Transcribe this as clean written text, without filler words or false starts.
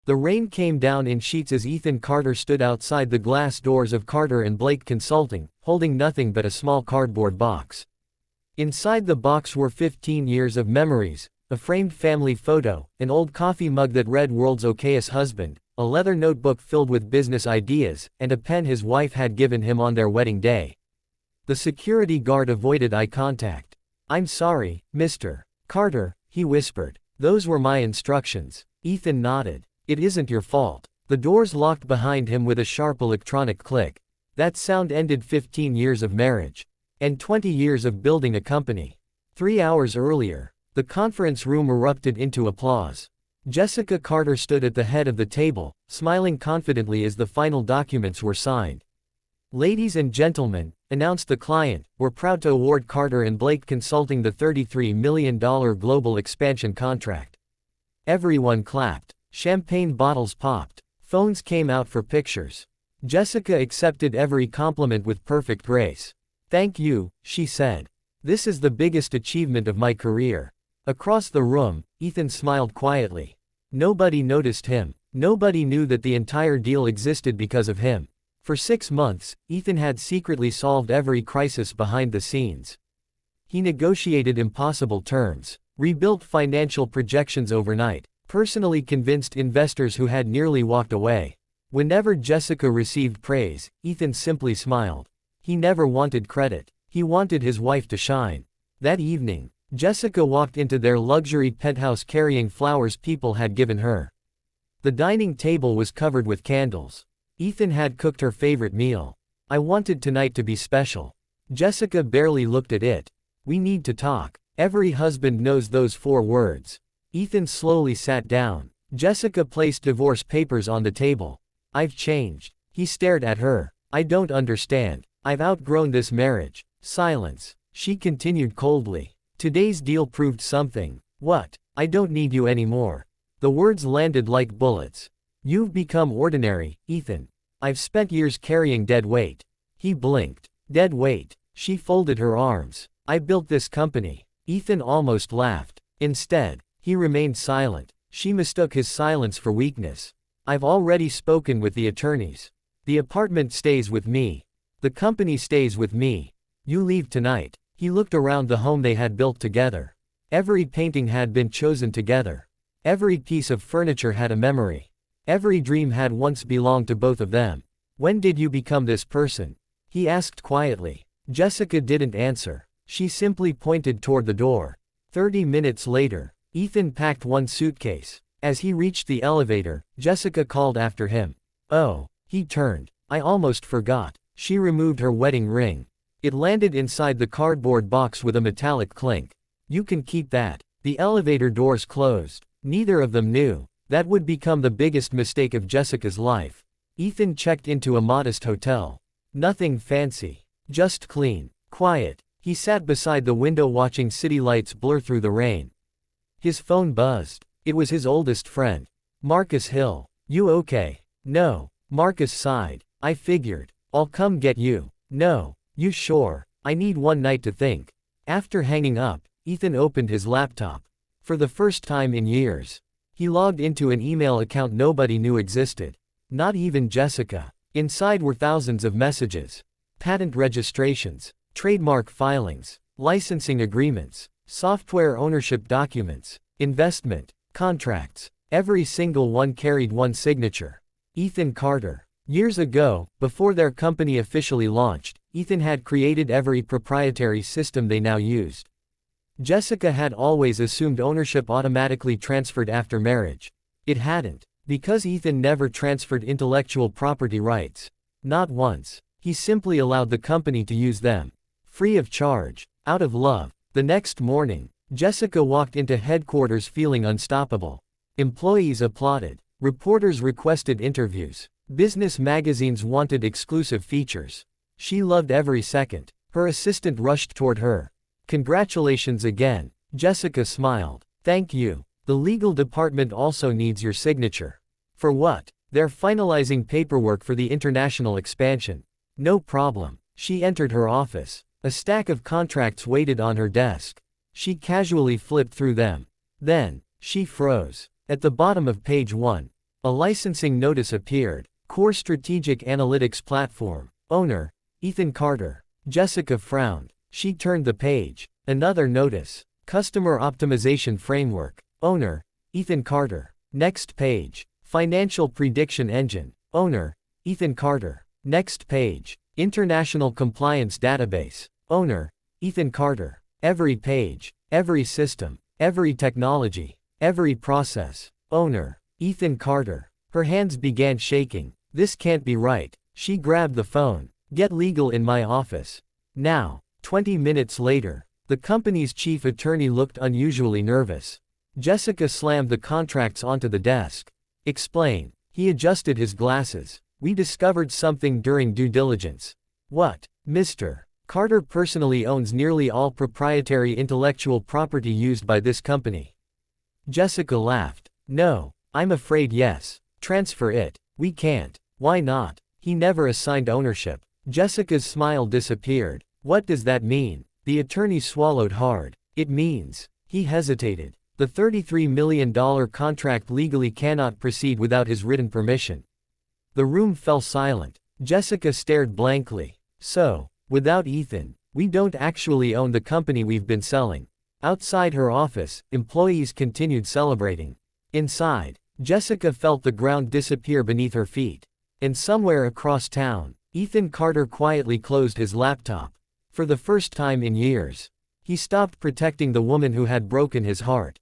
The rain came down in sheets as Ethan Carter stood outside the glass doors of Carter and Blake Consulting, holding nothing but a small cardboard box. Inside the box were 15 years of memories, a framed family photo, an old coffee mug that read "World's Okayest Husband," a leather notebook filled with business ideas, and a pen his wife had given him on their wedding day. The security guard avoided eye contact. "I'm sorry, Mr. Carter," he whispered. "Those were my instructions." Ethan nodded. "It isn't your fault." The doors locked behind him with a sharp electronic click. That sound ended 15 years of marriage. And 20 years of building a company. 3 hours earlier, the conference room erupted into applause. Jessica Carter stood at the head of the table, smiling confidently as the final documents were signed. "Ladies and gentlemen," announced the client, "we're proud to award Carter and Blake Consulting the $33 million global expansion contract." Everyone clapped. Champagne bottles popped. Phones came out for pictures. Jessica accepted every compliment with perfect grace. "Thank you," she said. "This is the biggest achievement of my career." Across the room, Ethan smiled quietly. Nobody noticed him. Nobody knew that the entire deal existed because of him. For 6 months, Ethan had secretly solved every crisis behind the scenes. He negotiated impossible terms, rebuilt financial projections overnight, personally convinced investors who had nearly walked away. Whenever Jessica received praise, Ethan simply smiled. He never wanted credit. He wanted his wife to shine. That evening, Jessica walked into their luxury penthouse carrying flowers people had given her. The dining table was covered with candles. Ethan had cooked her favorite meal. "I wanted tonight to be special." Jessica barely looked at it. "We need to talk." Every husband knows those 4 words. Ethan slowly sat down. Jessica placed divorce papers on the table. "I've changed." He stared at her. "I don't understand. I've outgrown this marriage." Silence. She continued coldly. "Today's deal proved something." "What?" "I don't need you anymore." The words landed like bullets. "You've become ordinary, Ethan. I've spent years carrying dead weight." He blinked. "Dead weight." She folded her arms. "I built this company." Ethan almost laughed. Instead, he remained silent. She mistook his silence for weakness. "I've already spoken with the attorneys. The apartment stays with me. The company stays with me. You leave tonight." He looked around the home they had built together. Every painting had been chosen together. Every piece of furniture had a memory. Every dream had once belonged to both of them. "When did you become this person?" he asked quietly. Jessica didn't answer. She simply pointed toward the door. 30 minutes later, Ethan packed one suitcase. As he reached the elevator, Jessica called after him. "Oh." He turned. "I almost forgot." She removed her wedding ring. It landed inside the cardboard box with a metallic clink. "You can keep that." The elevator doors closed. Neither of them knew. That would become the biggest mistake of Jessica's life. Ethan checked into a modest hotel. Nothing fancy. Just clean. Quiet. He sat beside the window watching city lights blur through the rain. His phone buzzed. It was his oldest friend. "Marcus Hill. You okay?" "No." Marcus sighed. "I figured. I'll come get you." "No. You sure?" "I need one night to think." After hanging up, Ethan opened his laptop. For the first time in years, he logged into an email account nobody knew existed. Not even Jessica. Inside were thousands of messages. Patent registrations, trademark filings, licensing agreements, software ownership documents, investment contracts. Every single one carried one signature. Ethan Carter. Years ago, before their company officially launched, Ethan had created every proprietary system they now used. Jessica had always assumed ownership automatically transferred after marriage. It hadn't, because Ethan never transferred intellectual property rights. Not once. He simply allowed the company to use them. Free of charge. Out of love. The next morning, Jessica walked into headquarters feeling unstoppable. Employees applauded. Reporters requested interviews. Business magazines wanted exclusive features. She loved every second. Her assistant rushed toward her. "Congratulations again." Jessica smiled. "Thank you. The legal department also needs your signature." "For what?" "They're finalizing paperwork for the international expansion." "No problem." She entered her office. A stack of contracts waited on her desk. She casually flipped through them. Then, she froze. At the bottom of page 1, A licensing notice appeared. Core Strategic Analytics Platform. Owner, Ethan Carter. Jessica frowned. She turned the page. Another notice. Customer Optimization Framework. Owner, Ethan Carter. Next page. Financial Prediction Engine. Owner, Ethan Carter. Next page. International Compliance Database. Owner, Ethan Carter. Every page. Every system. Every technology. Every process. Owner, Ethan Carter. Her hands began shaking. This can't be right. She grabbed the phone. Get legal in my office. Now. 20 minutes later. The company's chief attorney looked unusually nervous. Jessica slammed the contracts onto the desk. Explain. He adjusted his glasses. We discovered something during due diligence. What? Mr. Carter personally owns nearly all proprietary intellectual property used by this company. Jessica laughed. No, I'm afraid yes. Transfer it. We can't. Why not? He never assigned ownership. Jessica's smile disappeared. What does that mean? The attorney swallowed hard. It means. He hesitated. The $33 million contract legally cannot proceed without his written permission. The room fell silent. Jessica stared blankly. So, without Ethan, we don't actually own the company we've been selling. Outside her office, employees continued celebrating. Inside, Jessica felt the ground disappear beneath her feet. And somewhere across town, Ethan Carter quietly closed his laptop. For the first time in years, he stopped protecting the woman who had broken his heart.